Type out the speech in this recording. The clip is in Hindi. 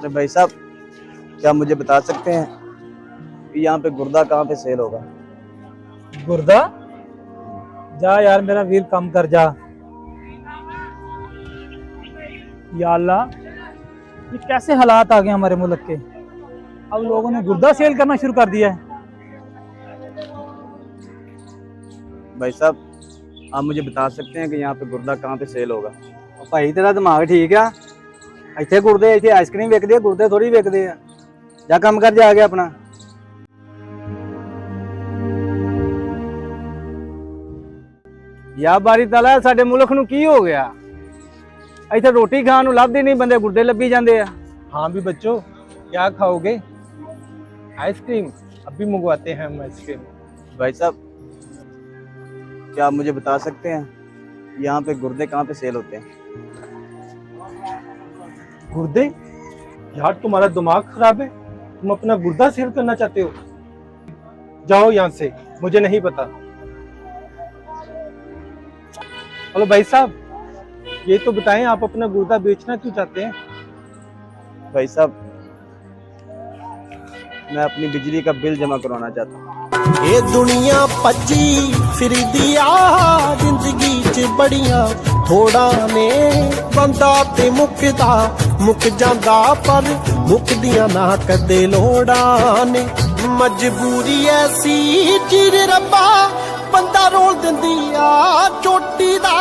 तो भाई साहब, क्या मुझे बता सकते हैं कि यहाँ पे गुर्दा कहाँ पे सेल होगा? गुर्दा? जा यार मेरा वीर, कम कर जा। या अल्लाह, ये कैसे हालात आ गए हमारे मुल्क के। अब लोगों ने गुर्दा सेल करना शुरू कर दिया है। भाई साहब, आप मुझे बता सकते हैं कि यहाँ पे गुर्दा कहाँ पे सेल होगा? भाई तेरा दिमाग ठीक आ? ਇੱਥੇ ਗੁਰਦੇ, ਇੱਥੇ ਆਈਸਕ੍ਰੀਮ ਵਿਕਦੀ ਆ, ਗੁਰਦੇ ਥੋੜੀ ਵਿਕਦੇ ਆ। ਜਾ ਕੰਮ ਕਰ ਜਾ ਕੇ ਆਪਣਾ। ਯਾ ਬਾਰੀ ਤਾਲਾ, ਸਾਡੇ ਮੁਲਕ ਨੂੰ ਕੀ ਹੋ ਗਿਆ? ਇੱਥੇ ਰੋਟੀ ਖਾਣ ਨੂੰ ਲੱਭਦੇ ਨਹੀਂ ਬੰਦੇ, ਗੁਰਦੇ ਲੱਭੀ ਜਾਂਦੇ ਆ। हाँ भी बच्चों, क्या खाओगे? आइसक्रीम? अभी मंगवाते हैं हम आइसक्रीम। भाई साहब, क्या आप मुझे बता सकते हैं यहाँ पे गुर्दे कहाँ पे सेल होते हैं? गुर्दे? यार तुम्हारा दिमाग खराब है, तुम अपना गुर्दा सेल करना चाहते हो? जाओ यहाँ से, मुझे नहीं पता। हेलो भाई साहब, ये तो बताएं आप अपना गुर्दा बेचना क्यों चाहते हैं? भाई साहब, मैं अपनी बिजली का बिल जमा करवाना चाहता हूँ। ये दुनिया भज्जी फिरदी आ, जिंदगी च बड़ियां थोड़ा ने, बंदा ते मुकदा मुक जांदा, पर मुकदियां ना कदे लोड़ा ने। मजबूरी ऐसी चिर रब्बा, बंदा रोल दिंदी आ चोटी दा।